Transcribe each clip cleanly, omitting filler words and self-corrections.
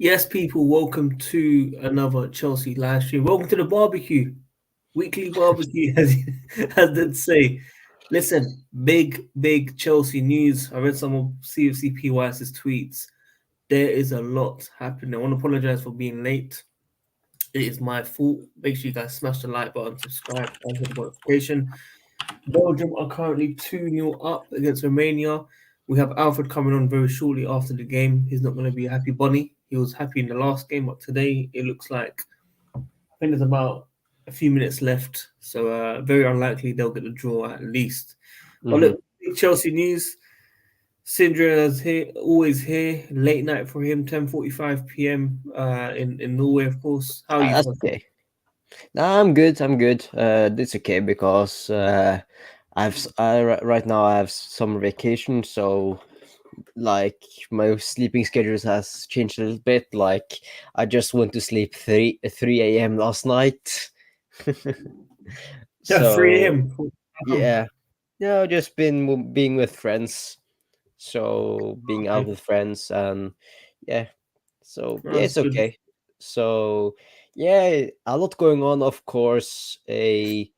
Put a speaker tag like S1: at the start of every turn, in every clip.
S1: Yes, people, welcome to another Chelsea live stream. Welcome to the barbecue, weekly barbecue, as they say. Listen, big Chelsea news. I read some of CFCP Wise's tweets. There is a lot happening. I want to apologize for being late. It is my fault. Make sure you guys smash the like button, subscribe, and hit the notification. Belgium are currently 2-0 up against Romania. We have Alfred coming on very shortly after the game. He's not going to be a happy bunny. He was happy in the last game, but today it looks like I think there's about a few minutes left. So very unlikely they'll get the draw at least. But
S2: Hmm.
S1: look, big Chelsea news. Sindra is here, always here. Late night for him, 10:45 p.m. In Norway, of course. How are you?
S2: That's okay. Nah, I'm good. I'm good. It's okay because right now I have summer vacation, so like my sleeping schedules has changed a little bit. Like I just went to sleep 3 a.m. last night.
S1: Yeah, 3
S2: So
S1: a.m.
S2: yeah, no, just been being with friends. So being out
S1: Okay,
S2: with friends and yeah, so yeah,
S1: that's
S2: it's
S1: good.
S2: okay. So yeah, a lot going on. Of course, a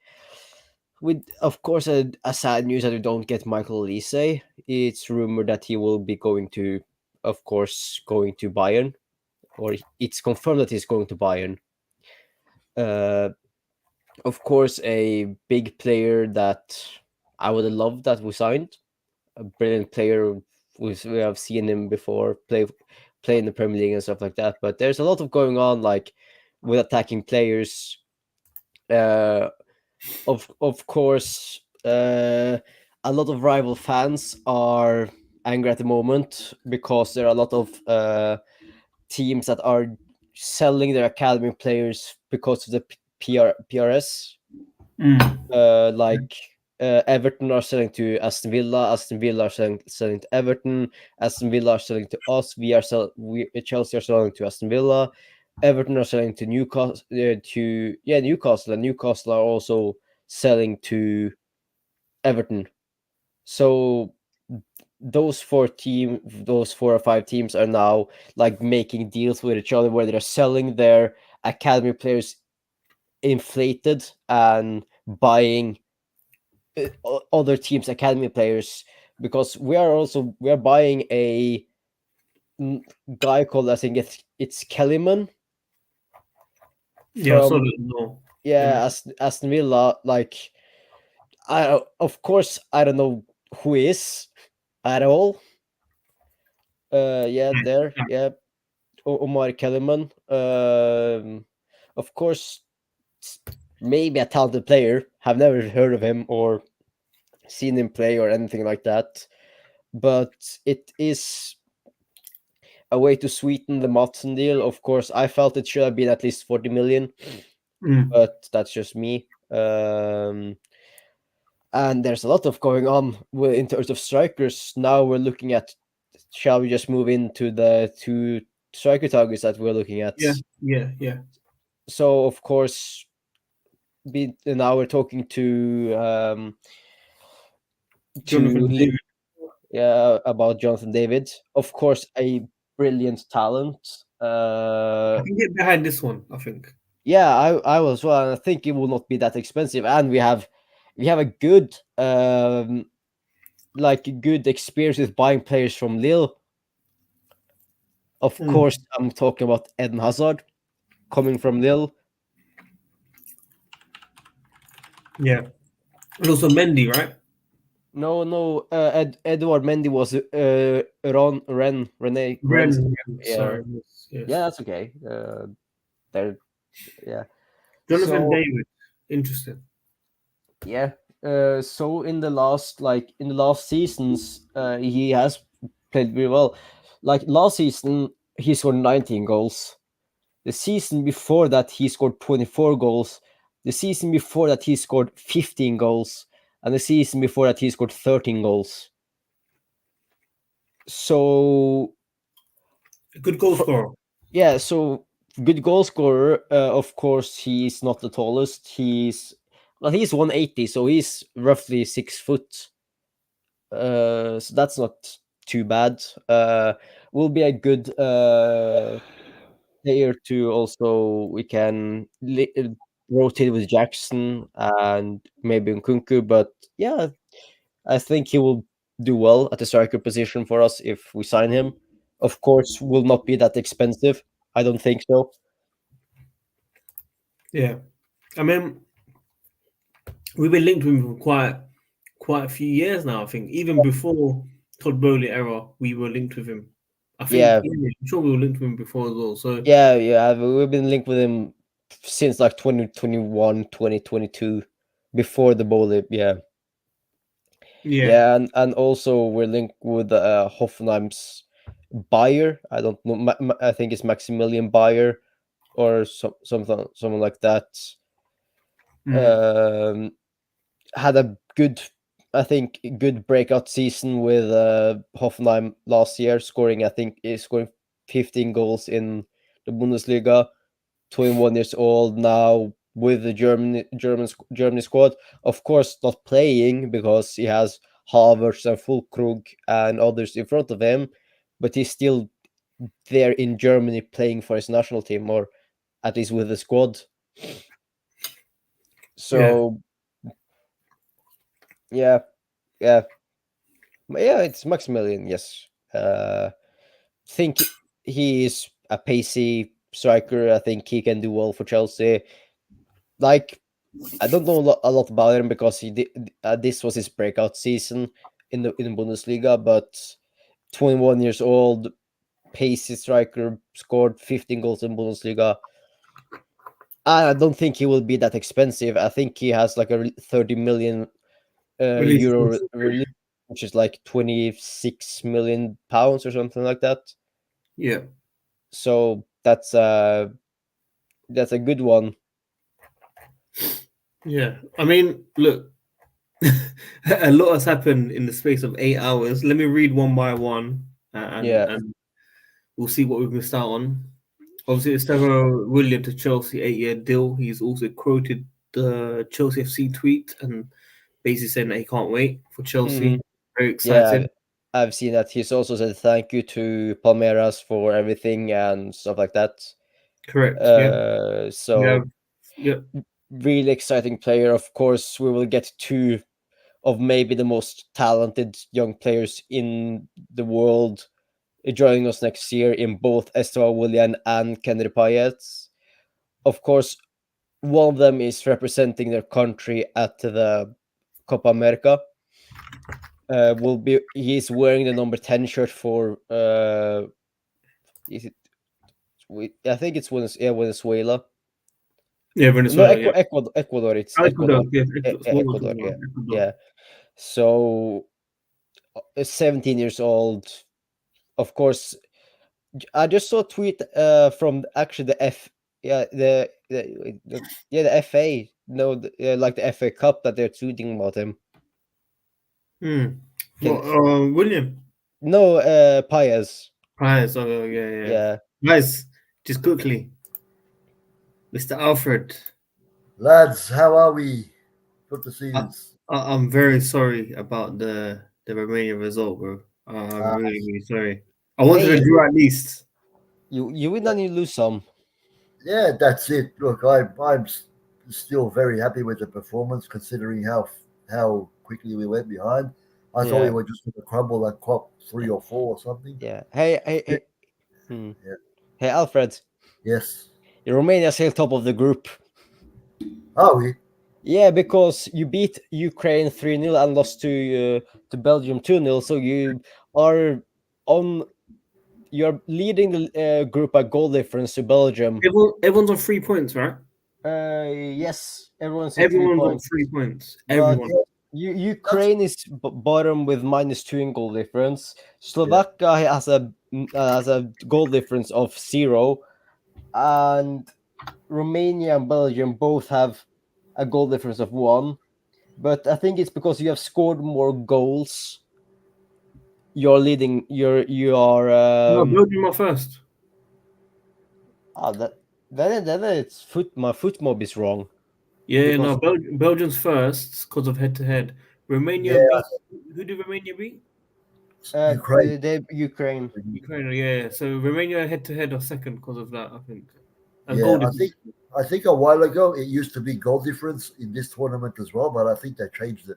S2: sad news that we don't get Michael Olise. It's rumored that he will be going to, of course, going to Bayern, or it's confirmed that he's going to Bayern. Uh, of course, a big player that I would have loved that we signed. A brilliant player. We have seen him before play in the Premier League and stuff like that. But there's a lot of going on, like with attacking players. Uh, of course, a lot of rival fans are angry at the moment because there are a lot of teams that are selling their academy players because of the PRS.
S1: Mm.
S2: Like Everton are selling to Aston Villa. Aston Villa are selling to Everton. Aston Villa are selling to us. Chelsea are selling to Aston Villa. Everton are selling to Newcastle. Newcastle, and Newcastle are also selling to Everton. So those 4 or 5 teams are now like making deals with each other where they're selling their academy players inflated and buying other teams' academy players, because we are buying a guy called, I think it's Kellyman
S1: Yeah, I saw
S2: from,
S1: that. No.
S2: Aston Villa. Like of course I don't know who he is at all. Yeah, there, yeah, Omar Kellyman. Of course, maybe a talented player. Have never heard of him or seen him play or anything like that. But it is a way to sweeten the Matson deal. Of course, I felt it should have been at least 40 million,
S1: Mm.
S2: but that's just me. And there's a lot of going on in terms of strikers. Now we're looking at, shall we just move into the two striker targets that we're looking at?
S1: Yeah, yeah.
S2: So, of course, now we're talking to
S1: Jonathan
S2: Lee,
S1: David.
S2: about Jonathan David. Of course, a brilliant talent.
S1: I can get behind this one, I think.
S2: Yeah, I was well, and I think it will not be that expensive, and we have a good good experience with buying players from Lille. Of
S1: Mm.
S2: course, I'm talking about Eden Hazard coming from Lille.
S1: Yeah. And also Mendy, right?
S2: No, no, Edouard Mendy was Ren's.
S1: Bren, yeah,
S2: Yeah,
S1: sorry.
S2: yeah,
S1: Yes.
S2: that's okay. There, yeah.
S1: Jonathan
S2: So
S1: David. Interesting.
S2: yeah, so in the last seasons, he has played very well. Like last season, he scored 19 goals. The season before that, he scored 24 goals. The season before that, he scored 15 goals, and the season before that, he scored 13 goals. So
S1: A good goal
S2: for,
S1: scorer.
S2: yeah, so good goal scorer. Of course, he's not the tallest. He's 180, so he's roughly 6 foot. So that's not too bad. Will be a good player to also we can rotate with Jackson and maybe Nkunku. But yeah, I think he will do well at the striker position for us if we sign him. Of course, will not be that expensive. I don't think so.
S1: Yeah. I mean, we've been linked with him for quite a few years now. I think even before Todd Bowley era, we were linked with him. I think
S2: Yeah,
S1: yeah, I'm sure we were linked with him before as well. So
S2: yeah. We've been linked with him since like 2021, 2022, before the bowl. Yeah,
S1: yeah,
S2: yeah, and also we're linked with Hoffenheim's buyer. I don't know. I think it's Maximilian Bayer or someone like that.
S1: mm,
S2: Um, had a good, I think, good breakout season with Hoffenheim last year, scoring. I think is scoring 15 goals in the Bundesliga. 21 years old now with the Germany squad. Of course, not playing because he has Havertz and Fulkrug and others in front of him, but he's still there in Germany playing for his national team, or at least with the squad.
S1: yeah,
S2: So yeah, yeah, yeah. It's Maximilian. Yes, think he is a pacey striker. I think he can do well for Chelsea. Like I don't know a lot about him because he did, this was his breakout season in the Bundesliga. But 21 years old, pacey striker, scored 15 goals in Bundesliga. I don't think he will be that expensive. I think he has like a 30 million
S1: release.
S2: euro release, which is like 26 million pounds or something like that.
S1: Yeah,
S2: So that's a good one.
S1: yeah. I mean, look, a lot has happened in the space of 8 hours. Let me read one by one,
S2: Yeah.
S1: and we'll see what we've missed out on. Obviously, Estevao Willian to Chelsea 8-year deal. He's also quoted the Chelsea FC tweet and basically saying that he can't wait for
S2: Hmm.
S1: Chelsea. Very
S2: Yeah,
S1: excited.
S2: I've seen that. He's also said thank you to Palmeiras for everything and stuff like that.
S1: Correct. Yeah. We have.
S2: So
S1: Yeah.
S2: really exciting player. Of course, we will get two of maybe the most talented young players in the world joining us next year in both Estevao Willian and Kenry Payet. Of course, one of them is representing their country at the Copa America. Will be he's wearing the number 10 shirt for is it I think it's Venezuela.
S1: Yeah.
S2: No,
S1: Venezuela. Yeah.
S2: Ecuador. It's
S1: Ecuador.
S2: Ecuador.
S1: Yeah. What we're
S2: Ecuador.
S1: talking about.
S2: Yeah,
S1: Ecuador.
S2: yeah. So 17 years old. Of course, I just saw a tweet from actually the F yeah the FA no like the FA Cup that they're tweeting about him.
S1: Hmm.
S2: Can
S1: Well, William.
S2: no Paez.
S1: Guys. Oh, yeah. Yeah.
S2: Yeah.
S1: Guys, just quickly, Mr. Alfred.
S3: Lads, how are we? Good to see
S1: I,
S3: you.
S1: I'm very sorry about the Romania result, bro. I'm
S3: Uh,
S1: really sorry. I wanted to
S2: Hey,
S1: draw at least.
S2: you win and you lose some.
S3: yeah, that's it. Look, still very happy with the performance, considering how quickly we went behind. I thought we
S2: Yeah.
S3: were just going to crumble like Cop 3 or 4 or something.
S2: Yeah.
S3: Yeah,
S2: Hmm.
S3: yeah.
S2: Hey, Alfred.
S3: Yes.
S2: Romania still top of the group.
S3: Are we?
S2: Yeah, because you beat Ukraine 3-0 and lost to Belgium 2-0. So are on you're leading the group by goal difference to Belgium.
S1: Everyone's on 3 points, right?
S2: Yes, everyone's on three
S1: Everyone's on
S2: points,
S1: 3 points.
S2: but
S1: Everyone.
S3: Yeah, that's
S2: Ukraine is bottom with -2 in goal difference.
S3: yeah.
S2: Slovakia has a goal difference of 0, and Romania and Belgium both have a goal difference of 1. But I think it's because you have scored more goals. You're leading. You are.
S1: No, Belgium are first.
S2: Ah, then it's my foot mob is wrong
S1: Yeah, no,
S2: because
S1: Belgium's first because of head to head. Romania
S3: Yeah,
S1: beat. Who did Romania beat?
S3: Ukraine.
S2: The Ukraine.
S1: Ukraine, yeah. So Romania head to head or second because of that, I think. And
S3: Yeah,
S1: goal difference.
S3: I think a while ago it used to be goal difference in this tournament as well, but I think they changed it.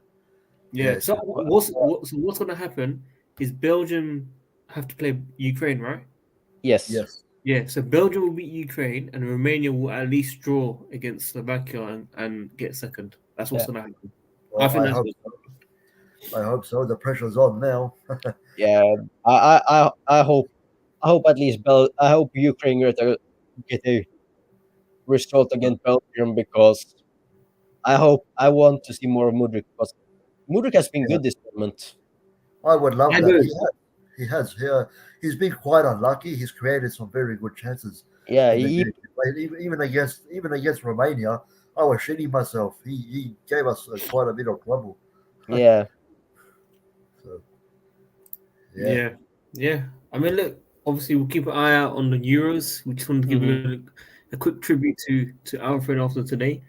S1: Yeah.
S3: Yeah,
S1: So
S3: 'cause-
S1: what's gonna happen is Belgium have to play Ukraine, right?
S2: Yes.
S3: yes.
S1: Yeah. So Belgium will beat Ukraine, and Romania will at least draw against Slovakia and get second. That's what's
S2: Yeah.
S1: gonna happen. I
S3: Well,
S1: think that's what.
S3: I hope so. The pressure's on now.
S2: Yeah. I hope at least I hope Ukraine get a result against Belgium because I want to see more of Mudryk because Mudryk has been
S3: Yeah,
S2: good this tournament.
S3: I would love
S1: I
S3: that.
S1: know.
S3: He has. Yeah, he's been quite unlucky. He's created some very good chances
S2: Yeah,
S3: in the game. Like, even against Romania, I was shitting myself. He gave us quite a bit of trouble.
S2: yeah,
S3: So yeah,
S1: Yeah. Yeah. I mean, look. Obviously, we'll keep an eye out on the Euros. We just wanted to give
S2: mhm.
S1: a quick tribute to Alfred after today.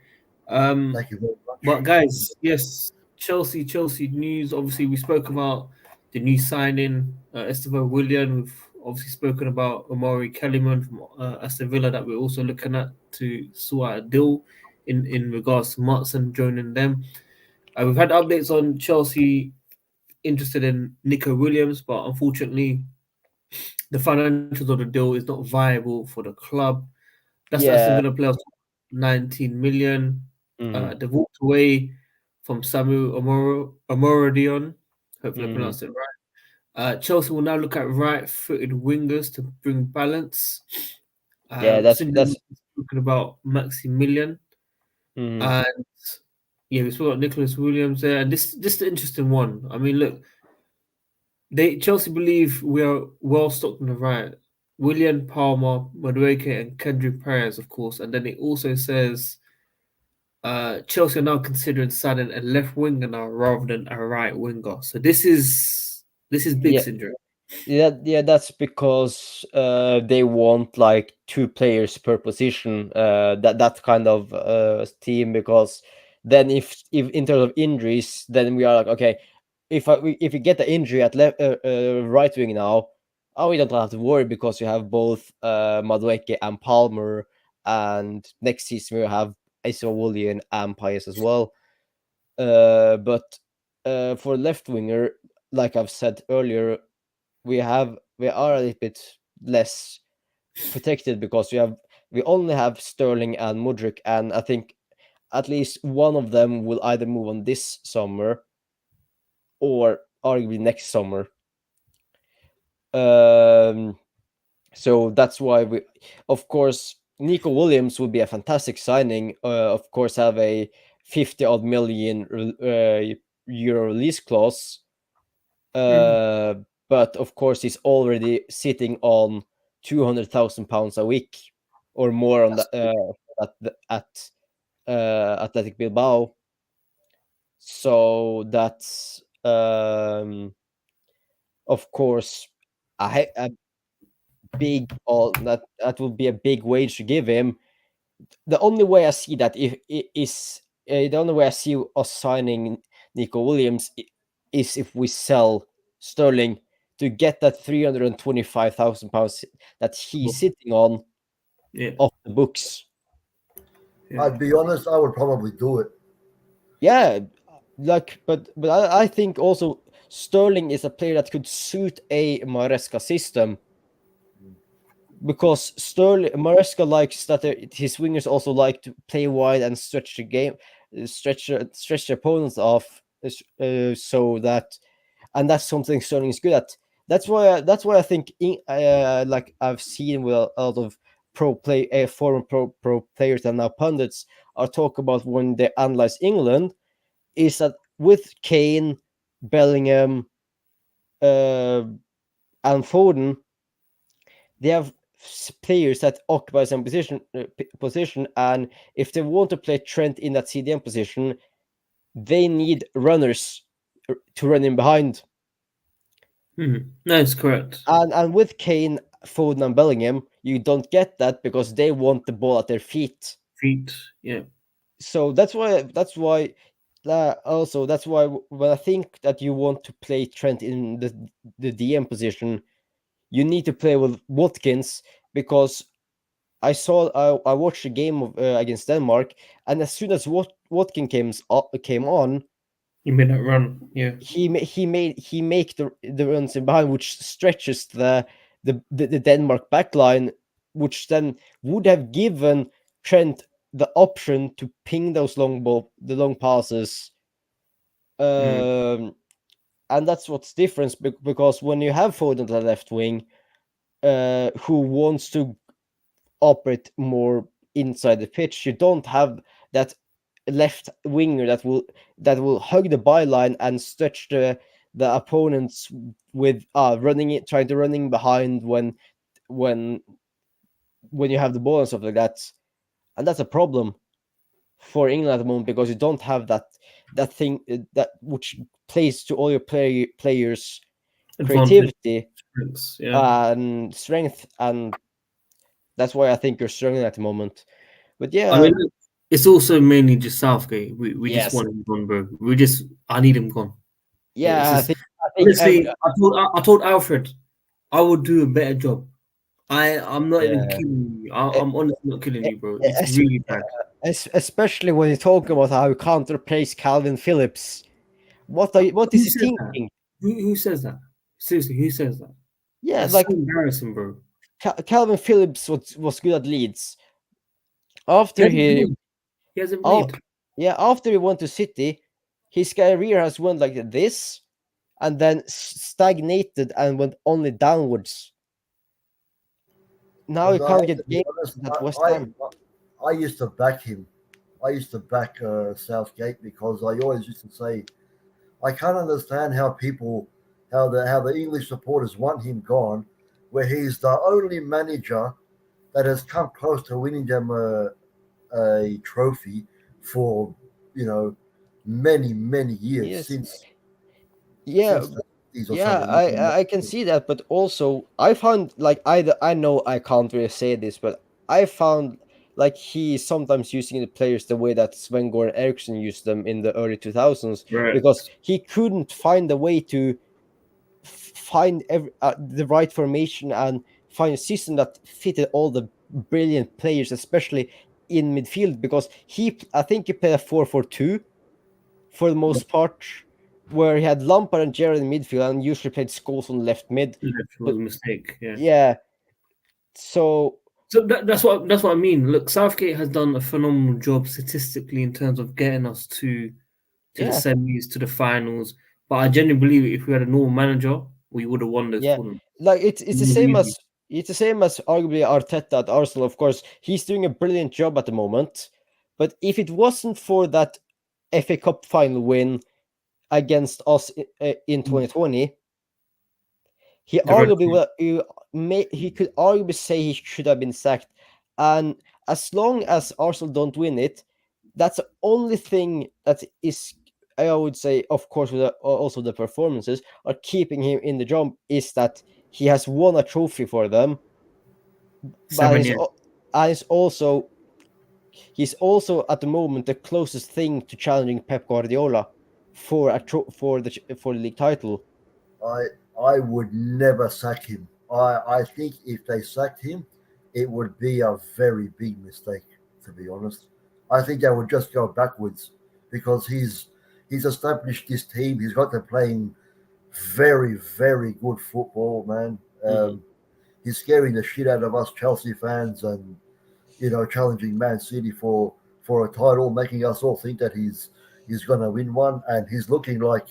S1: Um,
S3: thank you very much.
S1: But guys, yes, Chelsea news. Obviously, we spoke about the new signing, Estevao Willian. We've obviously spoken about Omari Kellyman from Aston Villa that we're also looking at to sort out a deal in regards to Martson joining them. We've had updates on Chelsea interested in Nico Williams, but unfortunately, the financials of the deal is not viable for the club. That's Aston
S2: Yeah,
S1: Villa players 19 million.
S2: mhm,
S1: They walked away from Samu Omorodion. Hopefully, I
S2: mhm.
S1: pronounced it right. Chelsea will now look at right-footed wingers to bring balance.
S2: Yeah.
S1: Since talking about Maximilian,
S2: Mhm.
S1: and yeah, we spoke about Nicholas Williams there, and this is the interesting one. I mean, look, Chelsea believe we are well stocked on the right. William Palmer, Madueke, and Kendrick Perez, of course, and then it also says Chelsea are now considering signing a left winger now rather than a right winger. So this is big
S2: Yeah,
S1: syndrome.
S2: yeah. That's because they want like two players per position. That kind of team because then if in terms of injuries, then we are like okay, if you get the injury at left right wing now, oh, we don't have to worry because you have both Madueke and Palmer, and next season we have Estevao Willian and Pius as well. But for left winger, like I've said earlier, we are a little bit less protected because we only have Sterling and Mudryk, and I think at least one of them will either move on this summer or arguably next summer. Um, so that's why of course, Nico Williams would be a fantastic signing. Of course, have a 50 odd million euro release clause. Uh, but of course, he's already sitting on £200,000 a week or more on
S3: That's
S2: at Athletic Bilbao. So that's of course a big that would be a big wage to give him. The only way I see that is the only way I see us signing Nico Williams is if we sell Sterling to get that £325,000 that he's sitting on
S1: Yeah,
S2: off the books.
S1: yeah.
S3: I'd be honest. I would probably do it.
S2: Yeah, like but I think also Sterling is a player that could suit a Maresca system because Sterling Maresca likes that his wingers also like to play wide and stretch the game, stretch the opponents off, so that and that's something Sterling is good at. That's why I think like I've seen with a lot of former pro players and now pundits are talk about when they analyze England is that with Kane, Bellingham, uh, and Foden, they have players that occupy some position, and if they want to play Trent in that CDM position, they need runners to run in behind.
S1: That's correct.
S2: And with Kane, Foden, and Bellingham, you don't get that because they want the ball at their feet.
S1: Feet, yeah.
S2: So that's why Also, that's why when I think that you want to play Trent in the DM position, you need to play with Watkins, because I watched a game of, against Denmark, and as soon as Watkins came on,
S1: You made that run, yeah.
S2: he make the runs in behind, which stretches the Denmark backline, which then would have given Trent the option to ping those the long passes.
S1: Mm.
S2: And that's what's different, because when you have Foden on the left wing, who wants to operate more inside the pitch, you don't have that left winger that will hug the byline and stretch the opponents with running it, trying to running behind when when you have the ball and stuff like that. And that's a problem for England at the moment, because you don't have that thing that which plays to all your players'
S1: Advantage,
S2: creativity
S1: yeah.
S2: and strength, and that's why I think you're struggling at the moment. But
S1: I
S2: yeah,
S1: mean, look, it's also mainly just Southgate. We just
S2: yes,
S1: want him gone, bro. I need him gone. It's
S2: yeah,
S1: just
S2: I think every
S1: honestly, I told Alfred I would do a better job. I'm not even
S2: yeah,
S1: kidding you.
S2: e-
S1: I'm honestly not kidding
S2: e-
S1: you, bro. It's
S2: es-
S1: really bad.
S2: especially when you talk about how you can't replace Calvin Phillips. What is
S1: Who
S2: he
S1: says that?
S2: thinking?
S1: Who says that? Seriously, who says that?
S2: Yeah,
S1: That's so
S2: like
S1: embarrassing, bro.
S2: Calvin Phillips was good at Leeds.
S1: He
S2: After
S1: hasn't
S2: he,
S1: played. He hasn't
S2: oh,
S1: played.
S2: yeah, after he went to City, his career has went like this, and then stagnated and went only downwards. Now he
S3: And I
S2: can't
S3: have to
S2: get
S3: be
S2: games
S3: honest,
S2: at West Ham.
S3: I used to back him. I used to back Southgate because I always used to say I can't understand how how the English supporters want him gone, where he's the only manager that has come close to winning them a trophy for you know many years
S2: Yes, yeah,
S3: since the 50s or
S2: yeah,
S3: something. If I'm not
S2: I can see that, but also I found like I know I can't really say this, but I found like he is sometimes using the players the way that Sven Goran Eriksson used them in the early 2000s,
S1: Right.
S2: because he couldn't find a way to find the right formation and find a system that fitted all the brilliant players, especially in midfield, because I think he played a 4-4-2 for the most part, where he had Lampard and Gerrard in midfield and usually played Scholes on left mid.
S1: That was
S2: But
S1: a mistake. Yeah.
S2: yeah, so
S1: So that's what I mean. Look, Southgate has done a phenomenal job statistically in terms of getting us to the
S2: yeah,
S1: semis, to the finals. But I genuinely believe if we had a normal manager, we would have won those
S2: yeah,
S1: tournaments.
S2: like it's the
S1: It was
S2: same
S1: easy.
S2: as arguably Arteta at Arsenal. Of course, he's doing a brilliant job at the moment. But if it wasn't for that FA Cup final win against us in 2020, he
S1: The red
S2: arguably he could arguably say he should have been sacked. And as long as Arsenal don't win it, that's the only thing that is, I would say, of course, with also the performances are keeping him in the job, is that he has won a trophy for them, but
S1: 7 years.
S2: and he's also at the moment the closest thing to challenging Pep Guardiola for for the league title.
S3: I I would never sack him. I think if they sacked him, it would be a very big mistake. To be honest, I think they would just go backwards because he's established this team. He's got them playing very good football, man.
S2: Mhm.
S3: He's scaring the shit out of us Chelsea fans, and challenging Man City for a title, making us all think that he's going to win one, and he's looking like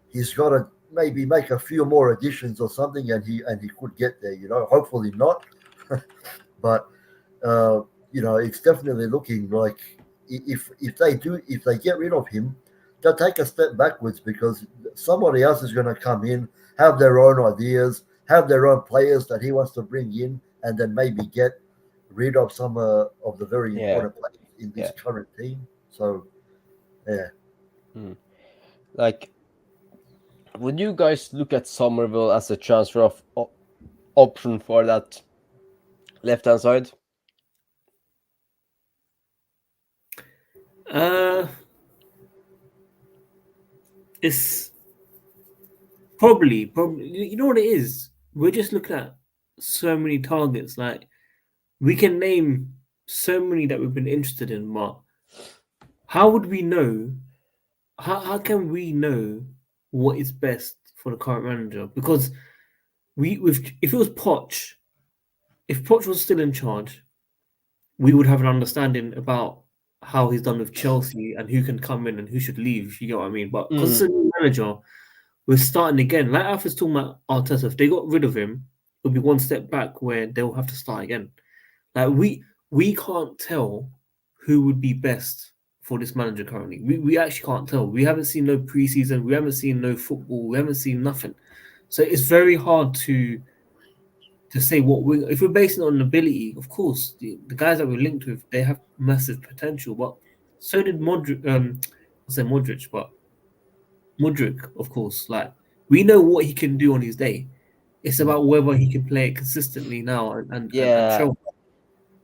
S3: he's got to maybe make a few more additions or something, and he could get there. Hopefully not, but uh, it's definitely looking like if they get rid of him, they'll take a step backwards because somebody else is going to come in, have their own ideas, have their own players that he wants to bring in, and then maybe get rid of some of the very
S2: Yeah,
S3: important players in this
S2: yeah.
S3: current team. So yeah,
S2: Mm. Like, would you guys look at Somerville as a transfer of option for that left hand side?
S1: Uh, It's probably, you know what it is? We're just looking at so many targets. Like, we can name so many that we've been interested in, but how would we know? How can we know what is best for the current manager? Because if it was Poch, if Poch was still in charge, we would have an understanding about how he's done with Chelsea and who can come in and who should leave, if you get what I mean. But because it's a new manager, we're starting again. Like Alfred's talking about Arteta, if they got rid of him, it'll be one step back where they'll have to start again. Like we can't tell who would be best for this manager currently. We actually can't tell. We haven't seen no preseason, we haven't seen no football, we haven't seen nothing. So it's very hard to say what we if we're basing it on ability. Of course, the guys that we're linked with, they have massive potential, but so did Modric. I say Modric, but Modric, of course. Like, we know what he can do on his day. It's about whether he can play it consistently now and
S2: Yeah.
S1: show.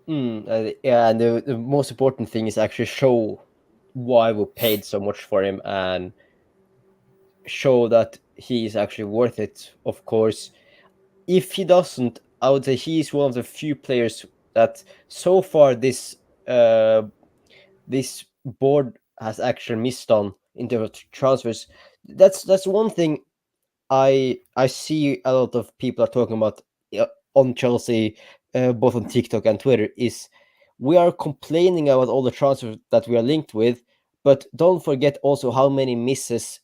S2: Yeah, and the most important thing is actually show why we paid so much for him and show that he is actually worth it. Of course, if he doesn't, I would say he's one of the few players that so far this board has actually missed on in terms of transfers. That's one thing I see a lot of people are talking about on Chelsea, both on TikTok and Twitter, is we are complaining about all the transfers that we are linked with, but don't forget also how many misses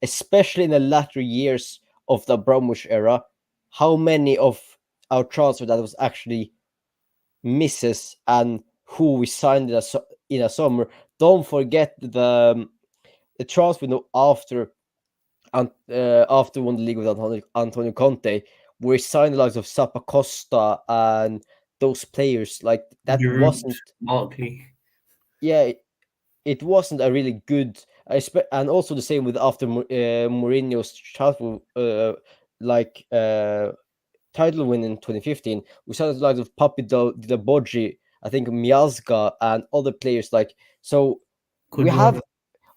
S2: especially in the latter years of the Abramovich era, how many of our transfer that was actually misses and who we signed in a summer. Don't forget the transfer window after after won the league with Antonio Conte, we signed the likes of Zappacosta and those players. Like that
S1: Giroud,
S2: wasn't,
S1: Martley.
S2: yeah, it wasn't a really good. And also the same with after Mourinho's transfer, like title win in 2015. We signed the likes of Papi Dillaboggi, I think Miazga, and other players. Like so, we
S1: Kudus.
S2: have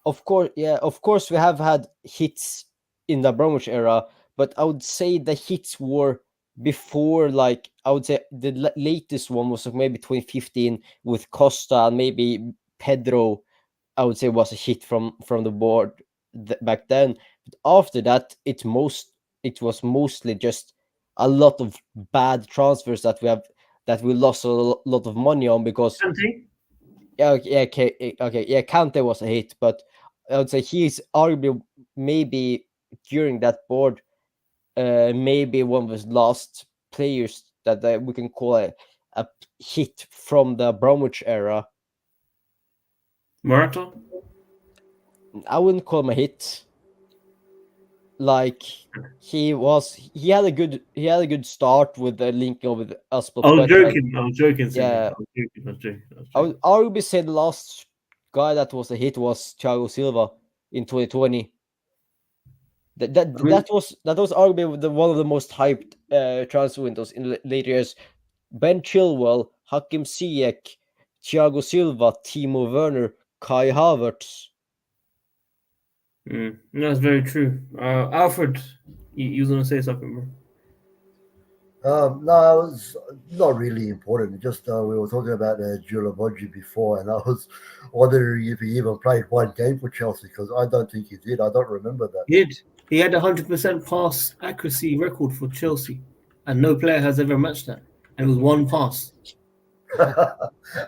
S2: of course, we have had hits in the Abramovich era, but I would say the hits were before. Like I would say the latest one was like maybe 2015 with Costa and maybe Pedro. I would say was a hit from the board back then. But after that, it was mostly just a lot of bad transfers that we lost a lot of money on because
S1: Kante?
S2: yeah, Kante was a hit, but I would say he's arguably maybe during that board, maybe one of his last players that we can call a hit from the Bromwich era.
S1: Morata?
S2: I wouldn't call him a hit. Like he had a good start with the linking with
S1: I was
S2: Aspilicueta.
S1: joking. I was joking, Cindy.
S2: Yeah,
S1: I was joking. I was joking. I was
S2: I
S1: joking.
S2: would arguably say the last guy that was a hit was Thiago Silva in 2020.
S1: I mean,
S2: That was arguably one of the most hyped transfer windows in later years. Ben Chilwell, Hakim Ziyech, Thiago Silva, Timo Werner, Kai Havertz.
S1: that's very true. Alfred, you was gonna say something, bro?
S3: No, it's not really important. Just we were talking about Giulaboggi before, and I was wondering if he even played one game for Chelsea because I don't think he did. I don't remember that.
S1: He did. He had 100% pass accuracy record for Chelsea, and no player has ever matched that. And it was one pass.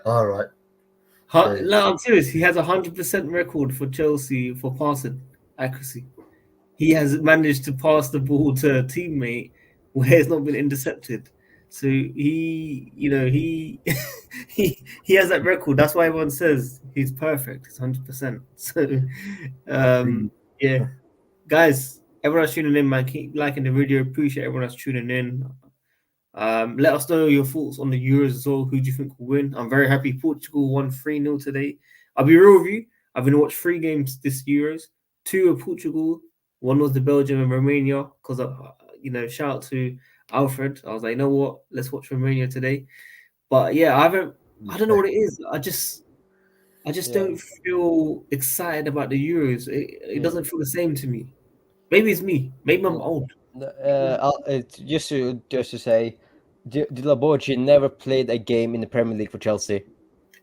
S3: All right.
S1: No, I'm serious. He has 100% record for Chelsea for passing accuracy. He has managed to pass the ball to a teammate where it's not been intercepted. So he he has that record. That's why everyone says he's perfect. He's 100%. So yeah, guys, everyone that's tuning in, man, keep liking the video. Appreciate everyone that's tuning in. Let us know your thoughts on the Euros as well. Who do you think will win? I'm very happy Portugal won 3-0 today. I'll be real with you. I've been watching 3 games this Euros. 2 are Portugal. One was the Belgium and Romania. Because shout out to Alfred. I was like, you know what? Let's watch Romania today. But yeah, I don't know what it is. I just
S2: Yeah.
S1: don't feel excited about the Euros. It doesn't feel the same to me. Maybe it's me. Maybe I'm old.
S2: Just to say, Dilaborgi never played a game in the Premier League for Chelsea.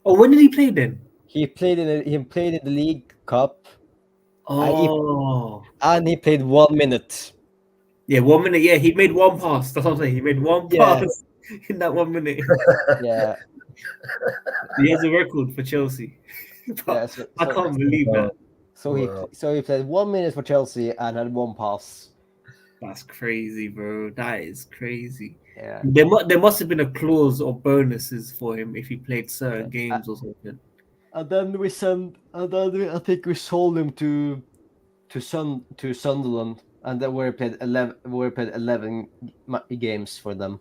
S1: Oh, when did he play then?
S2: He played in the League Cup,
S1: Oh,
S2: and he played 1 minute.
S1: yeah, 1 minute. Yeah, he made one pass. That's what I'm saying. He made one
S2: Yeah.
S1: pass in that 1 minute.
S2: Yeah,
S1: He has a record for Chelsea.
S2: yeah.
S1: But I can't believe that.
S2: So he played 1 minute for Chelsea and had one pass.
S1: That's crazy, bro. That is crazy.
S2: Yeah.
S1: There must have been a clause or bonuses for him if he played certain games or something.
S2: And then I think we sold him to Sunderland, and then we played 11 games for them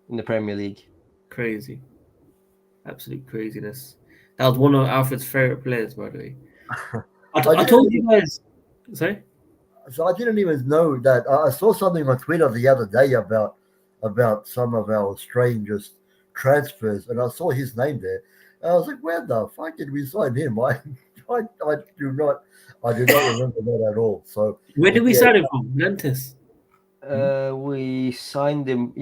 S2: in the Premier League.
S1: Crazy. Absolute craziness. That was one of Alfred's favorite players, by the way. I told you guys. Sorry?
S3: So I didn't even know that. I saw something on Twitter the other day about some of our strangest transfers, and I saw his name there. And I was like, "Where the fuck did we sign him?" I do not remember that at all. So
S1: Where did we sign him from? Nantes.
S2: We signed him,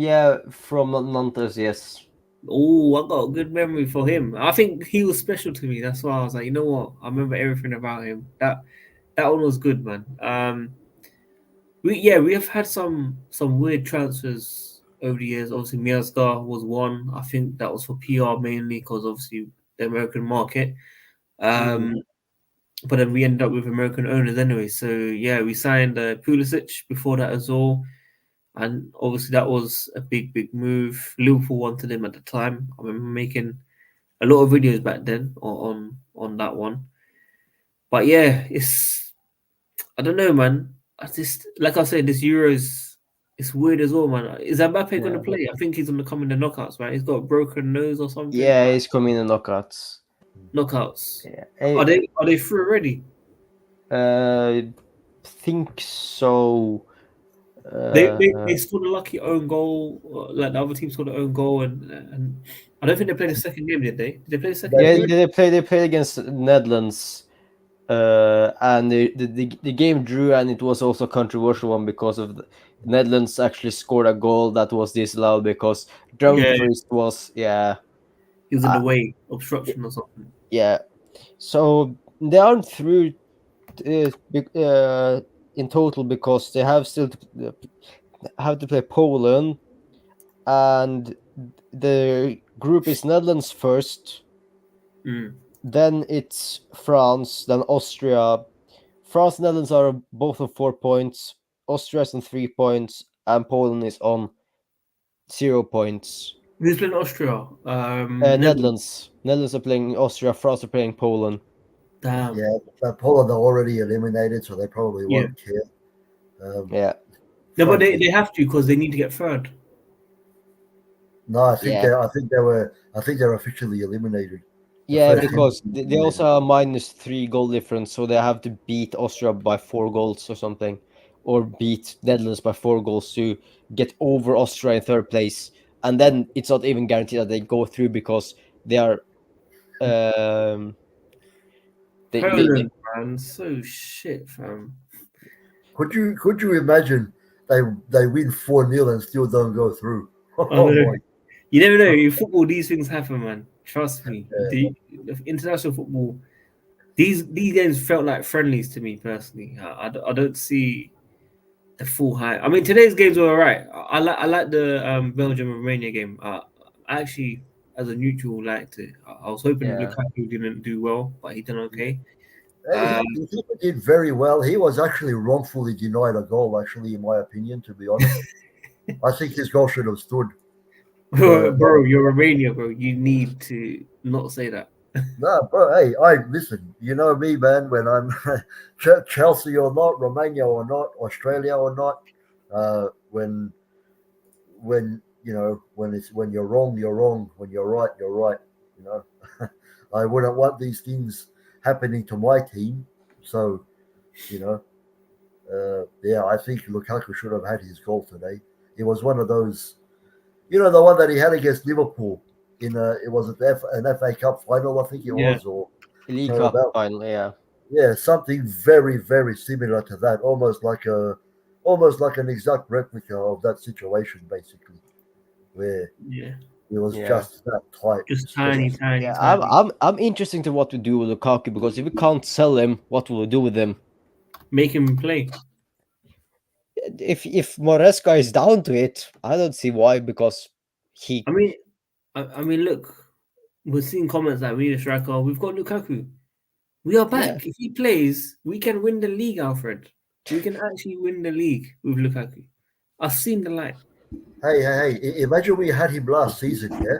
S2: from Nantes, yes.
S1: Oh, I got a good memory for him. I think he was special to me. That's why I was like, you know what? I remember everything about him. That one was good, man. We have had some weird transfers over the years. Obviously, Miazga was one. I think that was for PR mainly because obviously the American market. But then we ended up with American owners anyway. So yeah, we signed Pulisic before that as well, and obviously that was a big move. Liverpool wanted him at the time. I remember making a lot of videos back then on that one. But yeah, I don't know, man. I just like I said, this Euros it's weird as well, man. Is Mbappe going to play? I think he's going to come in the knockouts, right? He's got a broken nose or something.
S2: Yeah, he's coming in the knockouts.
S1: Knockouts.
S2: Yeah.
S1: Are they through already?
S2: Think so.
S1: They scored a lucky own goal. Like the other team scored an own goal, and I don't think they played the second game, did they? Did they play the second
S2: Yeah,
S1: game?
S2: they played against Netherlands, and the game drew, and it was also a controversial one because of the Netherlands actually scored a goal that was disallowed because Dumfries was
S1: he was in the way, obstruction or something.
S2: Yeah, so they aren't through in total because they have still have to play Poland, and the group is Netherlands first, then it's France, then Austria. France and Netherlands are both on 4 points, Austria is on 3 points, and Poland is on 0 points.
S1: Who's playing Austria?
S2: Netherlands are playing Austria, France are playing Poland.
S1: Damn.
S3: Yeah, but Poland are already eliminated, so they probably won't care.
S2: Yeah.
S1: No, but they have to because they need to get third.
S3: No, I think they're officially eliminated.
S2: Yeah, because they also have a -3 goal difference, so they have to beat Austria by 4 goals or something, or beat Netherlands by 4 goals to get over Austria in third place, and then it's not even guaranteed that they go through because they are.
S1: Poland, man, so shit, fam.
S3: Could you imagine they win 4-0 and still don't go through?
S1: You never know. In football, these things happen, man. Trust me. The international football, these games felt like friendlies to me personally. I don't see the full hype. I mean, today's games were alright. I like the Belgium Romania game. I actually, as a neutral, liked it. I was hoping Lukaku didn't do well, but he done okay.
S3: He did very well. He was actually wrongfully denied a goal, actually, in my opinion, to be honest. I think his goal should have stood.
S1: Bro, you're Romania, bro. You need to not say that.
S3: No, bro, hey, listen, you know me, man, when I'm Chelsea or not, Romania or not, Australia or not, when you're wrong, you're wrong. When you're right, you're right. You know, I wouldn't want these things happening to my team. So, I think Lukaku should have had his goal today. It was one of those, the one that he had against Liverpool it was an FA Cup final, I think it was, or
S2: League
S3: So
S2: Cup
S3: that
S2: final, yeah.
S3: yeah, something very very similar to that, almost like an exact replica of that situation, basically, where
S1: Yeah,
S3: it was
S2: Yeah.
S3: just that tight.
S1: just
S3: Because
S1: tiny, tiny,
S2: Yeah,
S1: tiny.
S2: I'm interested to what we do with Lukaku, because if we can't sell him, what will we do with him?
S1: Make him play.
S2: If Moresca is down to it, I don't see why, because he
S1: I mean, I mean, look, we're seeing comments like we need a striker. We've got Lukaku. We are
S2: yeah.
S1: back. If he plays, we can win the league, Alfred. We can actually win the league with Lukaku. I've seen the light.
S3: hey, imagine we had him last season, yeah.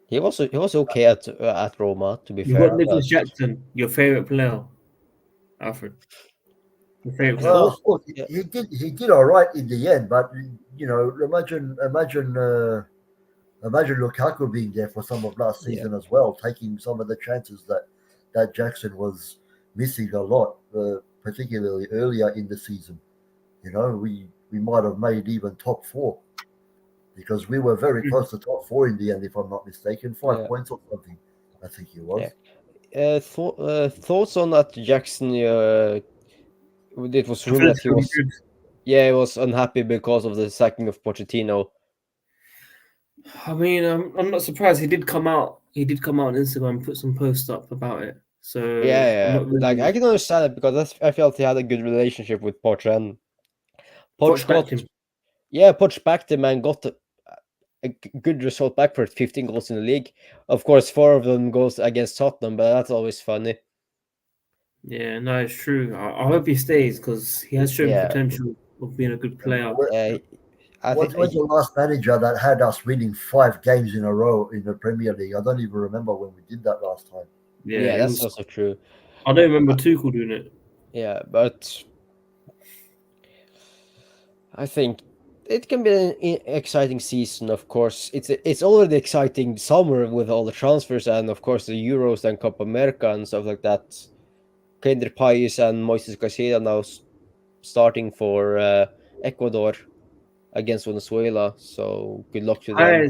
S2: He was okay at Roma, to be
S1: You've got
S2: fair,
S1: Nicholas
S2: but
S1: Jackson, your favorite player, Alfred. Your favorite player.
S3: Well,
S2: thought
S3: of course,
S2: yeah,
S3: he did all right in the end, but imagine Lukaku being there for some of last
S2: yeah,
S3: season as well, taking some of the chances that Jackson was missing a lot, particularly earlier in the season. We might have made even top four because we were very
S1: Mm.
S3: close to top four in the end, if I'm not mistaken, five
S2: yeah,
S3: points or something. I think it
S2: yeah.
S3: was.
S2: Thoughts on that Jackson? It was
S1: I
S2: rumored
S1: feel
S2: that
S1: it's gonna be good.
S2: he was unhappy because of the sacking of Pochettino.
S1: I mean, I'm not surprised. He did come out. He did come out on Instagram and put some posts up about it. So I'm
S2: Yeah,
S1: not
S2: yeah. Like, I
S1: really.
S2: can understand it, because I felt he had a good relationship with Poch, and
S1: Watch
S2: Poch
S1: back
S2: got
S1: to him.
S2: Poch backed him and got a good result back for 15 goals in the league. Of course, 4 of them goes against Tottenham, but that's always funny.
S1: Yeah, no, it's true. I hope he stays because he has shown
S2: Yeah,
S1: potential of being a good player.
S2: yeah. I think
S3: What's the last manager that had us winning 5 games in a row in the Premier League? I don't even remember when we did that last time.
S1: Yeah,
S2: yeah,
S1: it
S2: that's
S1: was.
S2: also true.
S1: I don't remember Tuchel doing it.
S2: Yeah, but I think it can be an exciting season. Of course, it's already exciting summer with all the transfers, and of course the Euros and Copa America and stuff like that. Kendry Pais and Moises Caicedo now starting for Ecuador against Venezuela. So good luck to them.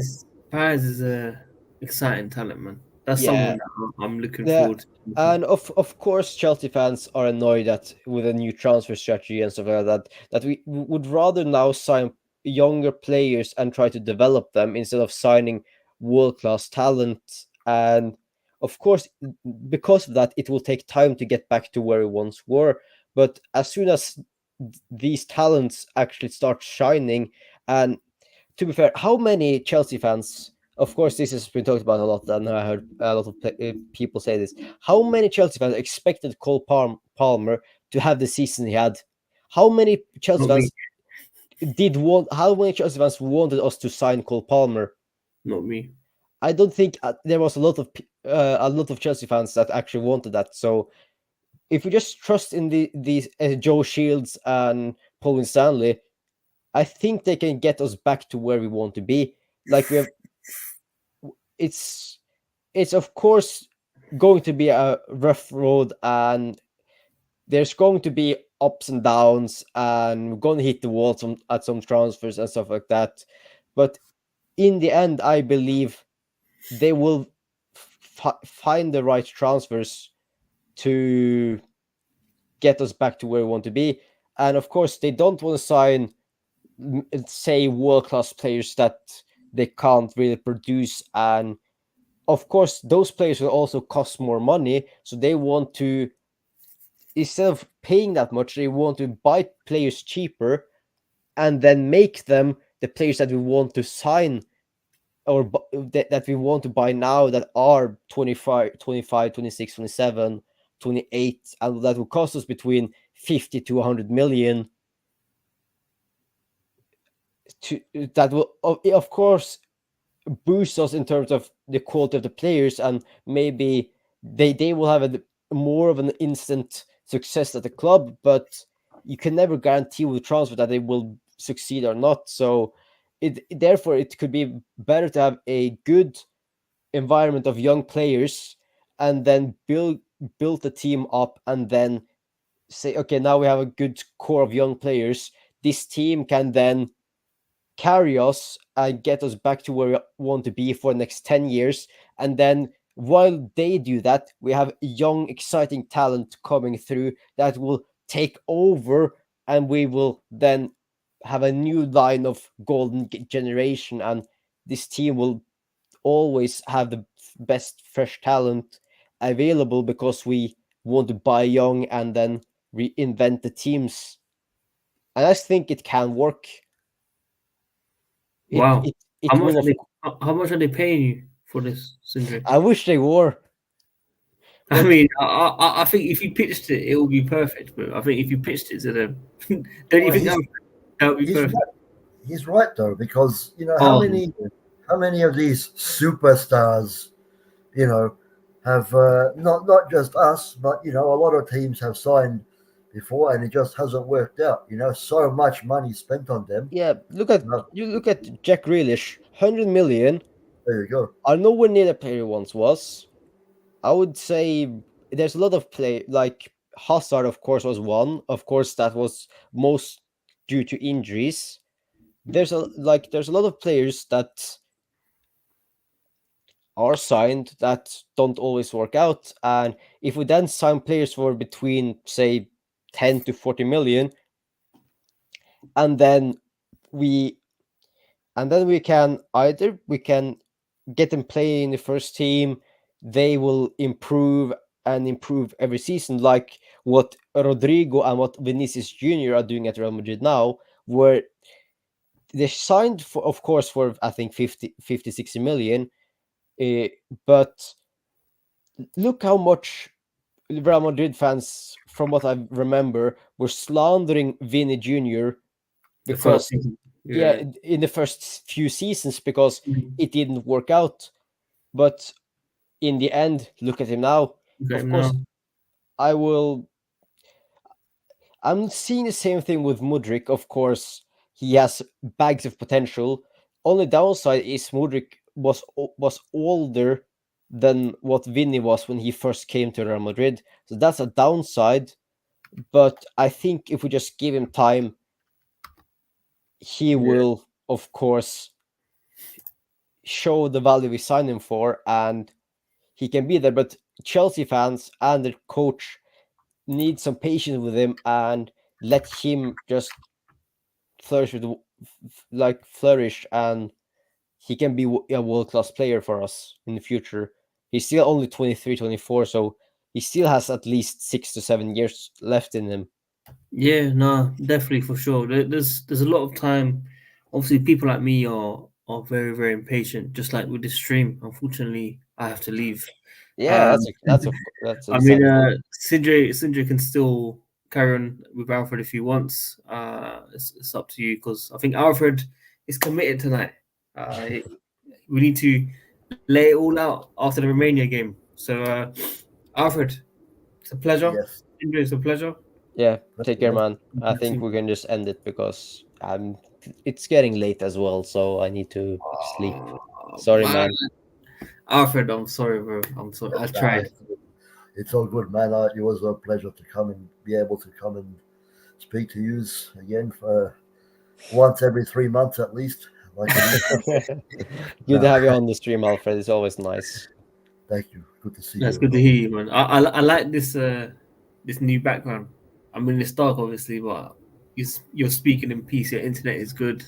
S1: Paez is a exciting talent, man. That's
S2: Yeah,
S1: someone that I'm looking
S2: yeah,
S1: forward to.
S2: and of course Chelsea fans are annoyed that with a new transfer strategy and stuff like that, that we would rather now sign younger players and try to develop them instead of signing world class talent. And of course, because of that, it will take time to get back to where we once were. But as soon as these talents actually start shining, and to be fair, how many Chelsea fans? Of course, this has been talked about a lot, and I heard a lot of people say this. How many Chelsea fans expected Cole Palmer to have the season he had? How many Chelsea
S1: Not me.
S2: fans did want? How many Chelsea fans wanted us to sign Cole Palmer?
S1: Not me.
S2: I don't think there was a lot of Chelsea fans that actually wanted that. So if we just trust in the Joe Shields and Paul Stanley, I think they can get us back to where we want to be. Like we have, it's it's of course going to be a rough road, and there's going to be ups and downs, and we're going to hit the wall at some transfers and stuff like that. But in the end, I believe they will find the right transfers to get us back to where we want to be. And of course, they don't want to sign, say, world class players that they can't really produce. And of course, those players will also cost more money. So they want to, instead of paying that much, they want to buy players cheaper and then make them the players that we want to sign, or that we want to buy now, that are 25, 25, 26, 27, 28, and that will cost us between 50 to 100 million. To that will of course boost us in terms of the quality of the players, and maybe they will have a more of an instant success at the club, but you can never guarantee with transfer that they will succeed or not. So therefore it could be better to have a good environment of young players, and then build the team up, and then say, okay, now we have a good core of young players. This team can then carry us and get us back to where we want to be for the next 10 years. And then while they do that, we have young, exciting talent coming through that will take over, and we will then have a new line of golden generation, and this team will always have the best fresh talent available because we want to buy young and then reinvent the teams. And I think it can work. It
S1: Wow.
S2: it
S1: How
S2: it
S1: much
S2: will.
S1: are they? How much are they paying you for this, Sindri?
S2: I wish they were.
S1: I
S2: But
S1: mean, I think if you pitched it, it would be perfect. But I think if you pitched it to them, don't you
S3: Well,
S1: think that would be
S3: he's
S1: perfect?
S3: right. He's right though, because
S1: Oh,
S3: how many of these superstars, you know, have not just us, but a lot of teams have signed before, and it just hasn't worked out. So much money spent on them.
S2: yeah, look at Jack Grealish, 100 million,
S3: There you go.
S2: are nowhere near the player he once was. I would say there's a lot of play, like Hazard, of course, was one. Of course, that was most due to injuries. There's a lot of players that are signed that don't always work out, and if we then sign players for between say 10 to 40 million, and then we we can get them playing in the first team, they will improve and improve every season, like what Rodrigo and what Vinicius Jr. are doing at Real Madrid now, where they signed for, of course, for I think 60 million, but look how much Real Madrid fans, from what I remember, were slandering Vinny Jr.
S1: the first
S2: because
S1: season.
S2: yeah,
S1: Yeah.
S2: in the first few seasons because
S1: Mhm.
S2: it didn't work out. But in the end, look at him now.
S1: Okay,
S2: Of
S1: now.
S2: course, I will. I'm seeing the same thing with Mudryk. Of course, he has bags of potential. Only downside is Mudryk was older than what Vinny was when he first came to Real Madrid. So that's a downside. But I think if we just give him time, he
S3: Yeah.
S2: will, of course, show the value we signed him for, and he can be there. But Chelsea fans and the coach need some patience with him and let him just flourish flourish, and he can be a world class player for us in the future. He's still only 23, 24, so he still has at least 6 to 7 years left in him.
S1: Yeah, no, definitely for sure. There's a lot of time. Obviously, people like me are very very impatient. Just like with this stream, unfortunately, I have to leave.
S2: Yeah,
S1: Um,
S2: that's
S1: I mean,
S2: understandable.
S1: Sindri can still carry on with Alfred if he wants. It's up to you because I think Alfred is committed tonight. We need to lay it all out after the Romania game. So, Alfred, it's a pleasure.
S3: Yes.
S1: Sindri, it's a pleasure.
S2: Yeah, take care,
S3: Yes.
S2: man. I think we can just end it because it's getting late as well, so I need to sleep.
S1: Oh,
S2: Sorry,
S1: man.
S2: man.
S1: Alfred, I'm sorry, bro. I'm sorry. I
S3: Nah,
S1: tried.
S3: it's all good, man. It was a pleasure to come and be able to come and speak to you again for once every 3 months at least. Like it is.
S2: Good to have you on the stream, Alfred. It's always nice.
S3: Thank you. Good to see
S1: That's
S3: you
S1: good
S3: as
S1: to
S3: well.
S1: hear you, man. I like this new background. I mean, it's dark, obviously, but you're speaking in peace. Your internet is good,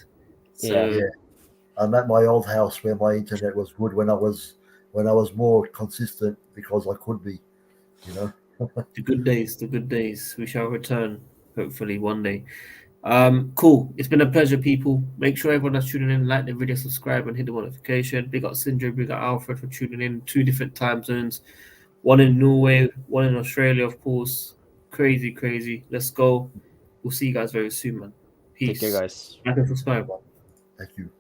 S2: Yeah.
S1: so
S3: Yeah. I'm at my old house where my internet was good when I was more consistent because I could be, you know.
S1: the good days, the good days. We shall return, hopefully one day. Cool. It's been a pleasure, people. Make sure everyone that's tuning in, like the video, subscribe, and hit the notification. Big up Syndrome, big up Alfred for tuning in. 2 different time zones, one in Norway, one in Australia, of course. Crazy, crazy. Let's go. We'll see you guys very soon, man.
S2: Take care,
S1: Peace.
S2: guys.
S1: Like and subscribe.
S3: Thank you.